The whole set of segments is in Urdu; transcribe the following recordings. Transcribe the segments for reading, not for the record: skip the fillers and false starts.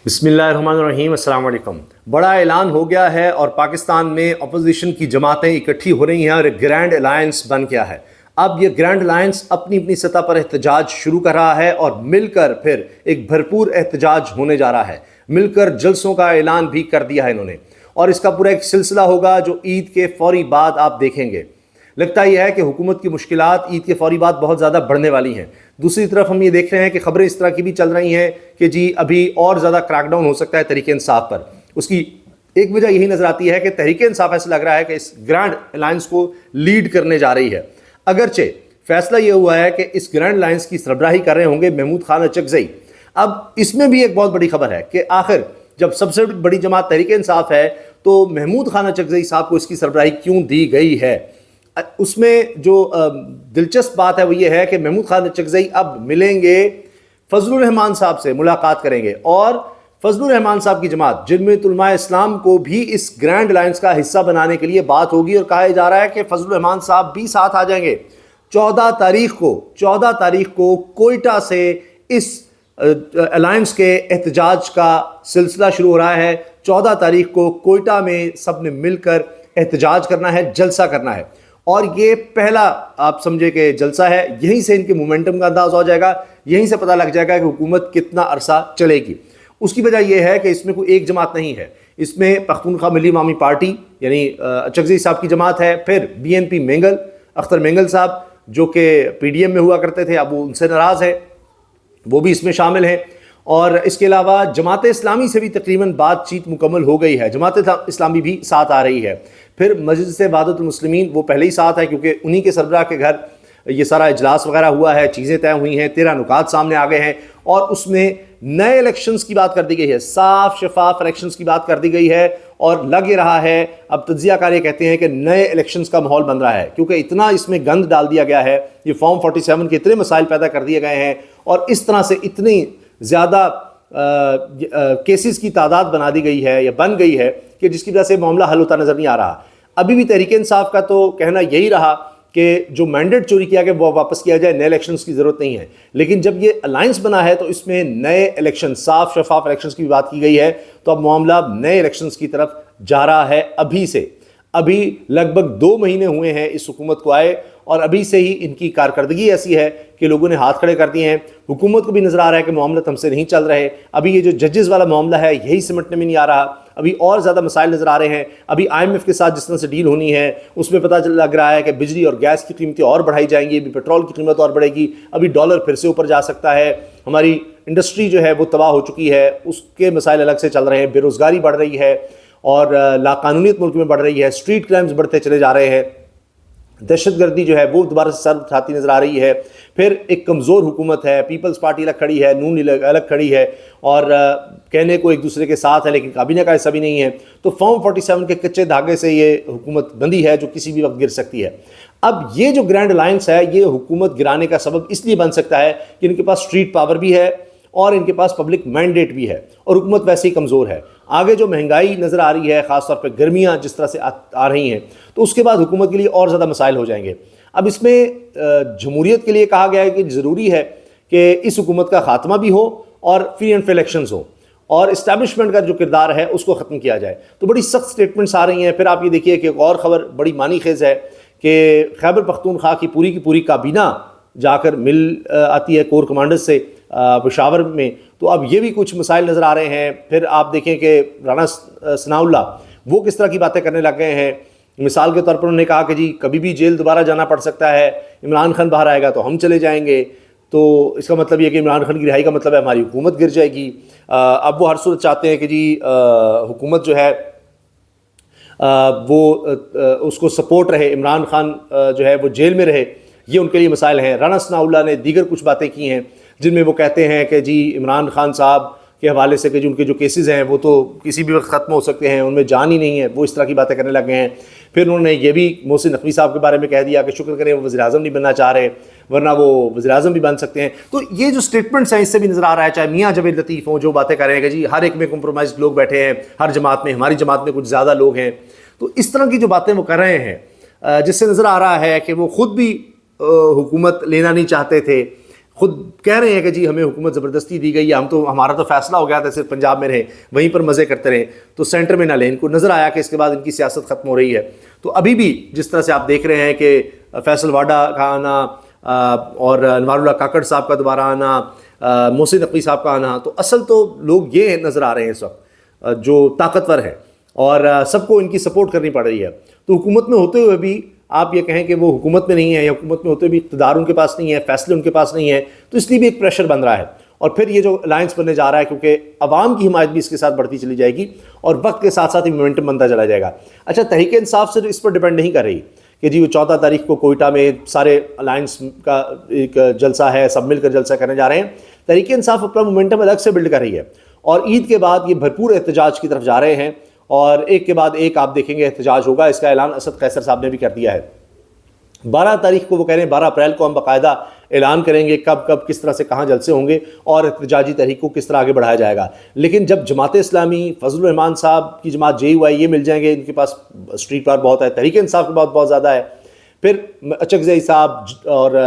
بسم اللہ الرحمن الرحیم، السلام علیکم۔ بڑا اعلان ہو گیا ہے اور پاکستان میں اپوزیشن کی جماعتیں اکٹھی ہو رہی ہیں اور ایک گرینڈ الائنس بن گیا ہے۔ اب یہ گرینڈ الائنس اپنی اپنی سطح پر احتجاج شروع کر رہا ہے اور مل کر پھر ایک بھرپور احتجاج ہونے جا رہا ہے۔ مل کر جلسوں کا اعلان بھی کر دیا ہے انہوں نے، اور اس کا پورا ایک سلسلہ ہوگا جو عید کے فوری بعد آپ دیکھیں گے۔ لگتا یہ ہے کہ حکومت کی مشکلات عید کے فوری بعد بہت زیادہ بڑھنے والی ہیں۔ دوسری طرف ہم یہ دیکھ رہے ہیں کہ خبریں اس طرح کی بھی چل رہی ہیں کہ جی ابھی اور زیادہ کریک ڈاؤن ہو سکتا ہے تحریک انصاف پر۔ اس کی ایک وجہ یہی نظر آتی ہے کہ تحریک انصاف ایسا لگ رہا ہے کہ اس گرینڈ الائنس کو لیڈ کرنے جا رہی ہے، اگرچہ فیصلہ یہ ہوا ہے کہ اس گرینڈ الائنس کی سربراہی کر رہے ہوں گے محمود خان اچکزئی۔ اب اس میں بھی ایک بہت بڑی خبر ہے کہ آخر جب سب سے بڑی جماعت تحریک انصاف ہے تو محمود خان اچکزئی صاحب کو اس کی سربراہی کیوں دی گئی ہے؟ اس میں جو دلچسپ بات ہے وہ یہ ہے کہ محمود خان اچکزئی اب ملیں گے فضل الرحمان صاحب سے، ملاقات کریں گے، اور فضل الرحمان صاحب کی جماعت جمعیت علماء اسلام کو بھی اس گرینڈ الائنس کا حصہ بنانے کے لیے بات ہوگی، اور کہا جا رہا ہے کہ فضل الرحمان صاحب بھی ساتھ آ جائیں گے۔ 14 تاریخ کو کوئٹہ سے اس الائنس کے احتجاج کا سلسلہ شروع ہو رہا ہے۔ 14 تاریخ کو کوئٹہ میں سب نے مل کر احتجاج کرنا ہے، جلسہ کرنا ہے، اور یہ پہلا آپ سمجھے کہ جلسہ ہے۔ یہیں سے ان کے مومنٹم کا انداز ہو جائے گا، یہیں سے پتہ لگ جائے گا کہ حکومت کتنا عرصہ چلے گی۔ اس کی وجہ یہ ہے کہ اس میں کوئی ایک جماعت نہیں ہے، اس میں پختونخوا ملی عوامی پارٹی یعنی اچکزئی صاحب کی جماعت ہے، پھر BNP مینگل، اختر مینگل صاحب جو کہ PDM میں ہوا کرتے تھے، اب وہ ان سے ناراض ہے، وہ بھی اس میں شامل ہیں، اور اس کے علاوہ جماعت اسلامی سے بھی تقریباً بات چیت مکمل ہو گئی ہے، جماعت اسلامی بھی ساتھ آ رہی ہے۔ پھر مجلس وحدت المسلمین وہ پہلے ہی ساتھ ہے کیونکہ انہی کے سربراہ کے گھر یہ سارا اجلاس وغیرہ ہوا ہے، چیزیں طے ہوئی ہیں، 13 نکات سامنے آ گئے ہیں، اور اس میں نئے الیکشنز کی بات کر دی گئی ہے، صاف شفاف الیکشنز کی بات کر دی گئی ہے، اور لگ یہ رہا ہے اب تجزیہ کار یہ کہتے ہیں کہ نئے الیکشنز کا ماحول بن رہا ہے، کیونکہ اتنا اس میں گند ڈال دیا گیا ہے، یہ فارم 47 کے اتنے مسائل پیدا کر دیے گئے ہیں، اور اس طرح سے اتنی زیادہ کیسز کی تعداد بنا دی گئی ہے یا بن گئی ہے کہ جس کی وجہ سے معاملہ حل ہوتا نظر نہیں آ رہا۔ ابھی بھی تحریک انصاف کا تو کہنا یہی رہا کہ جو مینڈیٹ چوری کیا گیا وہ واپس کیا جائے، نئے الیکشنز کی ضرورت نہیں ہے، لیکن جب یہ الائنس بنا ہے تو اس میں نئے الیکشن، صاف شفاف الیکشنز کی بات کی گئی ہے، تو اب معاملہ نئے الیکشنز کی طرف جا رہا ہے۔ ابھی سے ابھی لگ بھگ 2 مہینے ہوئے ہیں اس حکومت کو آئے، اور ابھی سے ہی ان کی کارکردگی ایسی ہے کہ لوگوں نے ہاتھ کھڑے کر دیے ہیں۔ حکومت کو بھی نظر آ رہا ہے کہ معاملات ہم سے نہیں چل رہے، ابھی یہ جو ججز والا معاملہ ہے یہی سمٹنے میں نہیں آ رہا، ابھی اور زیادہ مسائل نظر آ رہے ہیں۔ ابھی IMF کے ساتھ جس طرح سے ڈیل ہونی ہے اس میں پتہ لگ رہا ہے کہ بجلی اور گیس کی قیمتیں اور بڑھائی جائیں گی، ابھی پیٹرول کی قیمت اور بڑھے گی، ابھی ڈالر پھر سے اوپر جا سکتا ہے، ہماری انڈسٹری جو ہے وہ تباہ ہو چکی ہے، اس کے مسائل الگ سے چل رہے ہیں، بے روزگاری بڑھ رہی ہے، اور لاقانونیت ملک میں بڑھ رہی ہے، اسٹریٹ کرائمز بڑھتے چلے جا رہے ہیں، دہشت گردی جو ہے وہ دوبارہ سے سر اٹھاتی نظر آ رہی ہے۔ پھر ایک کمزور حکومت ہے، پیپلز پارٹی الگ کھڑی ہے، نون الگ کھڑی ہے، اور کہنے کو ایک دوسرے کے ساتھ ہے لیکن کابینہ کا حصہ بھی نہیں ہے، تو فارم 47 کے کچے دھاگے سے یہ حکومت بندی ہے جو کسی بھی وقت گر سکتی ہے۔ اب یہ جو گرینڈ الائنس ہے یہ حکومت گرانے کا سبب اس لیے بن سکتا ہے کہ ان کے پاس اسٹریٹ پاور بھی ہے اور ان کے پاس پبلک مینڈیٹ بھی ہے، اور حکومت ویسے ہی کمزور ہے۔ آگے جو مہنگائی نظر آ رہی ہے، خاص طور پہ گرمیاں جس طرح سے آ رہی ہیں، تو اس کے بعد حکومت کے لیے اور زیادہ مسائل ہو جائیں گے۔ اب اس میں جمہوریت کے لیے کہا گیا ہے کہ ضروری ہے کہ اس حکومت کا خاتمہ بھی ہو اور فری اینڈ فیئر الیکشنز ہو، اور اسٹیبلشمنٹ کا جو کردار ہے اس کو ختم کیا جائے۔ تو بڑی سخت سٹیٹمنٹس آ رہی ہیں۔ پھر آپ یہ دیکھیے کہ ایک اور خبر بڑی معنی خیز ہے کہ خیبر پختونخوا کی پوری کابینہ جا کر مل آتی ہے کور کمانڈر سے پشاور میں، تو اب یہ بھی کچھ مسائل نظر آ رہے ہیں۔ پھر آپ دیکھیں کہ رانا ثناء اللہ وہ کس طرح کی باتیں کرنے لگ گئے ہیں۔ مثال کے طور پر انہوں نے کہا کہ جی کبھی بھی جیل دوبارہ جانا پڑ سکتا ہے، عمران خان باہر آئے گا تو ہم چلے جائیں گے، تو اس کا مطلب یہ کہ عمران خان کی رہائی کا مطلب ہے ہماری حکومت گر جائے گی۔ اب وہ ہر صورت چاہتے ہیں کہ جی حکومت جو ہے وہ اس کو سپورٹ رہے، عمران خان جو ہے وہ جیل میں رہے، یہ ان کے لیے مسائل ہیں۔ رانا ثناء اللہ نے دیگر کچھ باتیں کی ہیں جن میں وہ کہتے ہیں کہ جی عمران خان صاحب کے حوالے سے کہ جو ان کے جو کیسز ہیں وہ تو کسی بھی وقت ختم ہو سکتے ہیں، ان میں جان ہی نہیں ہے، وہ اس طرح کی باتیں کرنے لگ گئے ہیں۔ پھر انہوں نے یہ بھی محسن نقوی صاحب کے بارے میں کہہ دیا کہ شکر کریں وہ وزیر اعظم نہیں بننا چاہ رہے، ورنہ وہ وزیر اعظم بھی بن سکتے ہیں۔ تو یہ جو سٹیٹمنٹس ہیں اس سے بھی نظر آ رہا ہے، چاہے میاں جاوید لطیف ہوں جو باتیں کر رہے ہیں کہ جی ہر ایک میں کمپرومائز لوگ بیٹھے ہیں، ہر جماعت میں، ہماری جماعت میں کچھ زیادہ لوگ ہیں، تو اس طرح کی جو باتیں وہ کر رہے ہیں جس سے نظر آ رہا ہے کہ وہ خود بھی حکومت لینا نہیں چاہتے تھے، خود کہہ رہے ہیں کہ جی ہمیں حکومت زبردستی دی گئی ہے، ہمارا تو فیصلہ ہو گیا تھا صرف پنجاب میں رہیں، وہیں پر مزے کرتے رہیں، تو سینٹر میں نہ لیں۔ ان کو نظر آیا کہ اس کے بعد ان کی سیاست ختم ہو رہی ہے، تو ابھی بھی جس طرح سے آپ دیکھ رہے ہیں کہ فیصل واڈا کا آنا اور انوار اللہ کاکڑ صاحب کا دوبارہ آنا، محسن نقوی صاحب کا آنا، تو اصل تو لوگ یہ نظر آ رہے ہیں اس وقت جو طاقتور ہیں اور سب کو ان کی سپورٹ کرنی پڑ رہی ہے۔ تو حکومت میں ہوتے ہوئے بھی آپ یہ کہیں کہ وہ حکومت میں نہیں ہے، یا حکومت میں ہوتے ہوئے بھی اقتدار ان کے پاس نہیں ہے، فیصلے ان کے پاس نہیں ہے، تو اس لیے بھی ایک پریشر بن رہا ہے۔ اور پھر یہ جو الائنس بننے جا رہا ہے، کیونکہ عوام کی حمایت بھی اس کے ساتھ بڑھتی چلی جائے گی اور وقت کے ساتھ ساتھ مومنٹم بنتا چلا جائے گا۔ اچھا، تحریک انصاف صرف اس پر ڈیپینڈ نہیں کر رہی کہ جی وہ 14 تاریخ کو کوئٹہ میں سارے الائنس کا ایک جلسہ ہے، سب مل کر جلسہ کرنے جا رہے ہیں۔ تحریک انصاف اپنا مومنٹم الگ سے بلڈ کر رہی ہے، اور عید کے بعد یہ بھرپور احتجاج کی طرف جا رہے ہیں، اور ایک کے بعد ایک آپ دیکھیں گے احتجاج ہوگا۔ اس کا اعلان اسد قیصر صاحب نے بھی کر دیا ہے۔ 12 تاریخ کو وہ کہہ رہے ہیں 12 اپریل کو ہم باقاعدہ اعلان کریں گے کب کس طرح سے کہاں جلسے ہوں گے اور احتجاجی تحریک کو کس طرح آگے بڑھایا جائے گا۔ لیکن جب جماعت اسلامی، فضل الرحمان صاحب کی جماعت JUI یہ مل جائیں گے، ان کے پاس اسٹریٹ پاور بہت ہے، تحریک انصاف کے بہت زیادہ ہے، پھر اچکزئی صاحب اور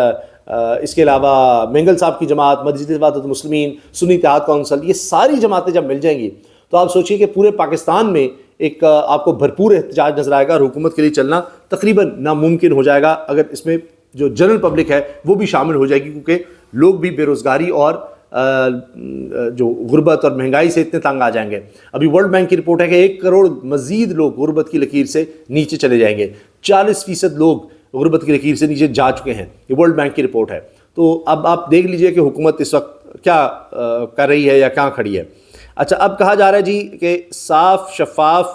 اس کے علاوہ مینگل صاحب کی جماعت، مسجد وحدت المسلمین، سنی اتحاد کونسل، یہ ساری جماعتیں جب مل جائیں گی تو آپ سوچیے کہ پورے پاکستان میں ایک آپ کو بھرپور احتجاج نظر آئے گا، اور حکومت کے لیے چلنا تقریباً ناممکن ہو جائے گا اگر اس میں جو جنرل پبلک ہے وہ بھی شامل ہو جائے گی، کیونکہ لوگ بھی بے روزگاری اور جو غربت اور مہنگائی سے اتنے تنگ آ جائیں گے۔ ابھی ورلڈ بینک کی رپورٹ ہے کہ 1 کروڑ مزید لوگ غربت کی لکیر سے نیچے چلے جائیں گے، 40% لوگ غربت کی لکیر سے نیچے جا چکے ہیں، یہ ورلڈ بینک کی رپورٹ ہے۔ تو اب آپ دیکھ لیجئے کہ حکومت اس وقت کیا کر رہی ہے یا کہاں کھڑی ہے۔ اچھا، اب کہا جا رہا ہے جی کہ صاف شفاف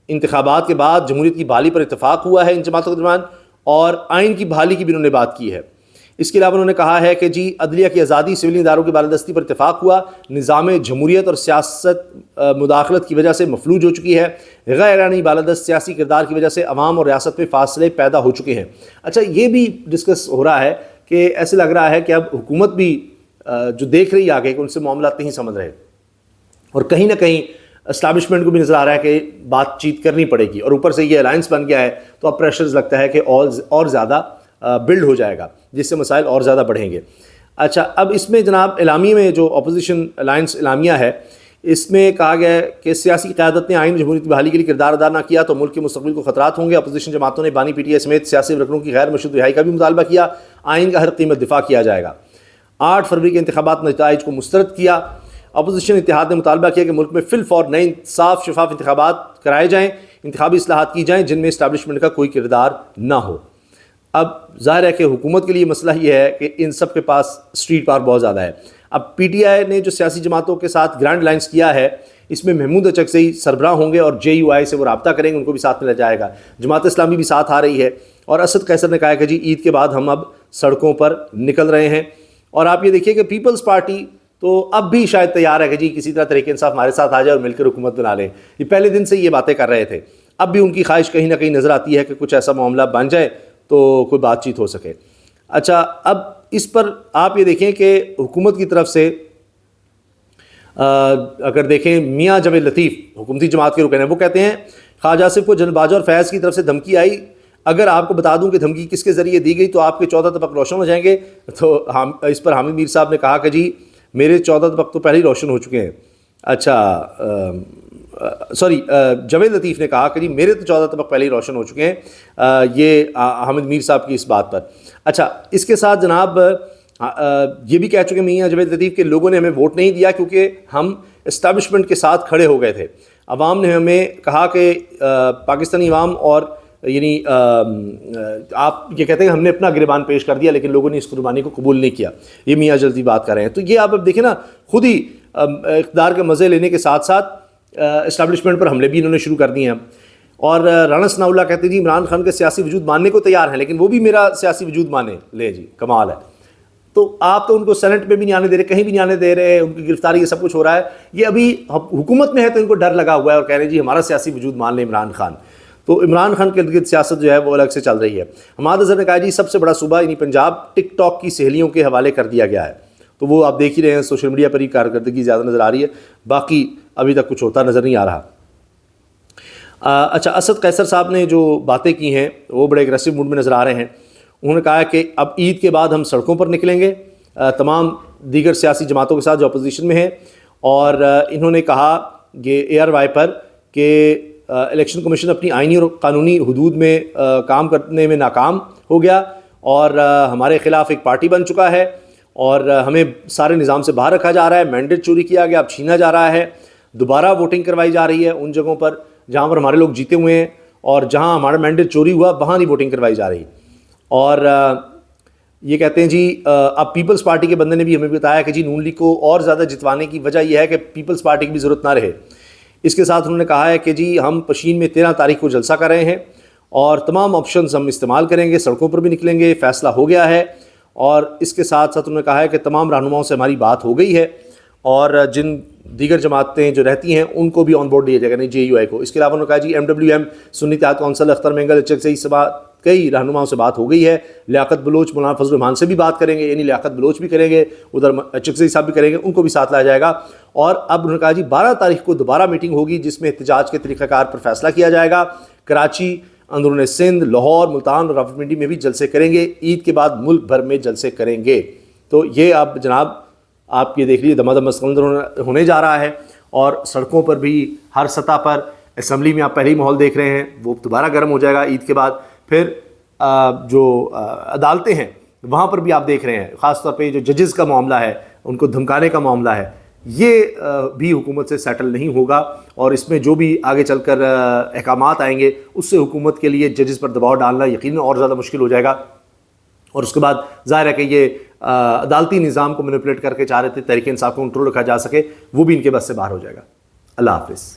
انتخابات کے بعد جمہوریت کی بحالی پر اتفاق ہوا ہے ان جماعتوں کے درمیان، اور آئین کی بحالی کی بھی انہوں نے بات کی ہے۔ اس کے علاوہ انہوں نے کہا ہے کہ جی عدلیہ کی آزادی، سول اداروں کی بالادستی پر اتفاق ہوا، نظام جمہوریت اور سیاست مداخلت کی وجہ سے مفلوج ہو چکی ہے، غیر اعلانی بالادست سیاسی کردار کی وجہ سے عوام اور ریاست میں فاصلے پیدا ہو چکے ہیں۔ اچھا، یہ بھی ڈسکس ہو رہا ہے کہ ایسے لگ رہا ہے کہ اب حکومت بھی جو دیکھ رہی ہے آگے کہ ان سے معاملات نہیں سمجھ رہے، اور کہیں نہ کہیں اسٹیبلشمنٹ کو بھی نظر آ رہا ہے کہ بات چیت کرنی پڑے گی، اور اوپر سے یہ الائنس بن گیا ہے تو اب پریشرز لگتا ہے کہ اور زیادہ بلڈ ہو جائے گا، جس سے مسائل اور زیادہ بڑھیں گے۔ اچھا، اب اس میں جناب اعلامیے میں جو اپوزیشن الائنس اعلامیہ ہے، اس میں کہا گیا ہے کہ سیاسی قیادت نے آئین جمہوریت کی بحالی کے لیے کردار ادا نہ کیا تو ملک کے مستقبل کو خطرات ہوں گے۔ اپوزیشن جماعتوں نے بانی PTI سمیت سیاسی رکنوں کی غیر مشروط رہائی کا بھی مطالبہ کیا۔ آئین کا ہر قیمت دفاع کیا جائے گا۔ 8 فروری کے انتخابات نتائج کو مسترد کیا۔ اپوزیشن اتحاد نے مطالبہ کیا کہ ملک میں فی الفور نئے صاف شفاف انتخابات کرائے جائیں، انتخابی اصلاحات کی جائیں جن میں اسٹیبلشمنٹ کا کوئی کردار نہ ہو۔ اب ظاہر ہے کہ حکومت کے لیے مسئلہ یہ ہے کہ ان سب کے پاس اسٹریٹ پاور بہت زیادہ ہے۔ اب PTI نے جو سیاسی جماعتوں کے ساتھ گرانڈ الائنس کیا ہے، اس میں محمود اچکزئی سربراہ ہوں گے اور JUI سے وہ رابطہ کریں گے، ان کو بھی ساتھ ملا جائے گا۔ جماعت اسلامی بھی ساتھ آ رہی ہے، اور اسد قیصر نے کہا کہ جی عید کے بعد ہم اب سڑکوں پر نکل رہے ہیں۔ اور آپ یہ دیکھیے کہ پیپلز پارٹی تو اب بھی شاید تیار ہے کہ جی کسی طرح تحریک انصاف ہمارے ساتھ آ جائے اور مل کر حکومت بنا لیں۔ یہ پہلے دن سے یہ باتیں کر رہے تھے، اب بھی ان کی خواہش کہیں نہ کہیں نظر آتی ہے کہ کچھ ایسا معاملہ بن جائے تو کوئی بات چیت ہو سکے۔ اچھا، اب اس پر آپ یہ دیکھیں کہ حکومت کی طرف سے اگر دیکھیں میاں جاوید لطیف حکومتی جماعت کے رکن ہیں، وہ کہتے ہیں خواجہ آصف کو جنرل باجوہ اور فیض کی طرف سے دھمکی آئی، اگر آپ کو بتا دوں کہ دھمکی کس کے ذریعے دی گئی تو آپ کے 14 طبق روشن ہو جائیں گے۔ تو اس پر حامد میر صاحب نے کہا کہ جی میرے 14 طبق تو پہلے ہی روشن ہو چکے ہیں۔ اچھا جاوید لطیف نے کہا کہ جی میرے تو 14 طبق پہلے ہی روشن ہو چکے ہیں، یہ حامد میر صاحب کی اس بات پر۔ اچھا، اس کے ساتھ جناب یہ بھی کہہ چکے میاں جاوید لطیف کہ لوگوں نے ہمیں ووٹ نہیں دیا کیونکہ ہم اسٹیبلشمنٹ کے ساتھ کھڑے ہو گئے تھے۔ عوام نے ہمیں کہا کہ پاکستانی عوام اور یعنی آپ یہ کہتے ہیں ہم نے اپنا گریبان پیش کر دیا لیکن لوگوں نے اس قربانی کو قبول نہیں کیا، یہ میاں جلدی بات کر رہے ہیں۔ تو یہ آپ اب دیکھیں نا، خود ہی اقتدار کے مزے لینے کے ساتھ ساتھ اسٹیبلشمنٹ پر حملے بھی انہوں نے شروع کر دیے ہیں۔ اور رانا ثناء اللہ کہتے ہیں جی عمران خان کا سیاسی وجود ماننے کو تیار ہیں لیکن وہ بھی میرا سیاسی وجود مانے لے، جی کمال ہے۔ تو آپ تو ان کو سینٹ پہ بھی نہیں آنے دے رہے، کہیں بھی نہیں آنے دے رہے، ان کی گرفتاری یہ سب کچھ ہو رہا ہے۔ یہ ابھی حکومت میں ہے تو ان کو ڈر لگا ہوا ہے اور کہہ رہے ہیں جی ہمارا سیاسی وجود مان لیں عمران خان۔ تو عمران خان کے ارد سیاست جو ہے وہ الگ سے چل رہی ہے۔ حماد اظہر نے کہا جی سب سے بڑا صوبہ یعنی پنجاب ٹک ٹاک کی سہیلیوں کے حوالے کر دیا گیا ہے، تو وہ آپ دیکھ ہی رہے ہیں سوشل میڈیا پر ہی کارکردگی زیادہ نظر آ رہی ہے، باقی ابھی تک کچھ ہوتا نظر نہیں آ رہا۔ اچھا، اسد قیصر صاحب نے جو باتیں کی ہیں وہ بڑے اگریسو موڈ میں نظر آ رہے ہیں۔ انہوں نے کہا کہ اب عید کے بعد ہم سڑکوں پر نکلیں گے، تمام دیگر سیاسی جماعتوں کے ساتھ جو اپوزیشن میں ہیں، اور انہوں نے کہا کہ ARY پر کہ الیکشن کمیشن اپنی آئینی اور قانونی حدود میں کام کرنے میں ناکام ہو گیا اور ہمارے خلاف ایک پارٹی بن چکا ہے اور ہمیں سارے نظام سے باہر رکھا جا رہا ہے، مینڈیٹ چوری کیا گیا، اب چھینا جا رہا ہے، دوبارہ ووٹنگ کروائی جا رہی ہے ان جگہوں پر جہاں پر ہمارے لوگ جیتے ہوئے ہیں، اور جہاں ہمارا مینڈیٹ چوری ہوا وہاں نہیں ووٹنگ کروائی جا رہی۔ اور یہ کہتے ہیں جی اب پیپلز پارٹی کے بندے نے بھی ہمیں بتایا کہ جی نون لیگ کو اور زیادہ جتوانے کی وجہ یہ ہے کہ پیپلز پارٹی کی بھی ضرورت نہ رہے۔ اس کے ساتھ انہوں نے کہا ہے کہ جی ہم پشین میں 13 تاریخ کو جلسہ کر رہے ہیں اور تمام آپشنز ہم استعمال کریں گے، سڑکوں پر بھی نکلیں گے، فیصلہ ہو گیا ہے۔ اور اس کے ساتھ ساتھ انہوں نے کہا ہے کہ تمام رہنماؤں سے ہماری بات ہو گئی ہے اور جن دیگر جماعتیں جو رہتی ہیں ان کو بھی آن بورڈ لیا جائے گا، نہیں JUI کو۔ اس کے علاوہ انہوں نے کہا جی MWM سنی اتحاد کونسل اختر مینگل HXI سے کئی رہنماؤں سے بات ہو گئی ہے، لیاقت بلوچ مولانا فضل الرحمان سے بھی بات کریں گے، یعنی لیاقت بلوچ بھی کریں گے، ادھر HXI صاحب بھی کریں گے، ان کو بھی ساتھ لایا جائے گا۔ اور اب انہوں نے کہا جی 12 تاریخ کو دوبارہ میٹنگ ہوگی جس میں احتجاج کے طریقہ کار پر فیصلہ کیا جائے گا۔ کراچی، اندرون سندھ، لاہور، ملتان اور راولپنڈی میں بھی جلسے کریں گے، عید کے بعد ملک بھر میں جلسے کریں گے۔ تو یہ اب جناب آپ یہ دیکھ لیجیے دمادم سکندر ہونے جا رہا ہے، اور سڑکوں پر بھی ہر سطح پر، اسمبلی میں آپ پہلے ہی ماحول دیکھ رہے ہیں، وہ دوبارہ گرم ہو جائے گا عید کے بعد۔ پھر جو عدالتیں ہیں وہاں پر بھی آپ دیکھ رہے ہیں، خاص طور پہ جو ججز کا معاملہ ہے، ان کو دھمکانے کا معاملہ ہے، یہ بھی حکومت سے سیٹل نہیں ہوگا، اور اس میں جو بھی آگے چل کر احکامات آئیں گے اس سے حکومت کے لیے ججز پر دباؤ ڈالنا یقیناً اور زیادہ مشکل ہو جائے گا۔ اور اس کے بعد ظاہر ہے کہ یہ عدالتی نظام کو مینیپولیٹ کر کے چاہ رہے تھے تحریک انصاف کو کنٹرول رکھا جا سکے، وہ بھی ان کے بس سے باہر ہو جائے گا۔ اللہ حافظ۔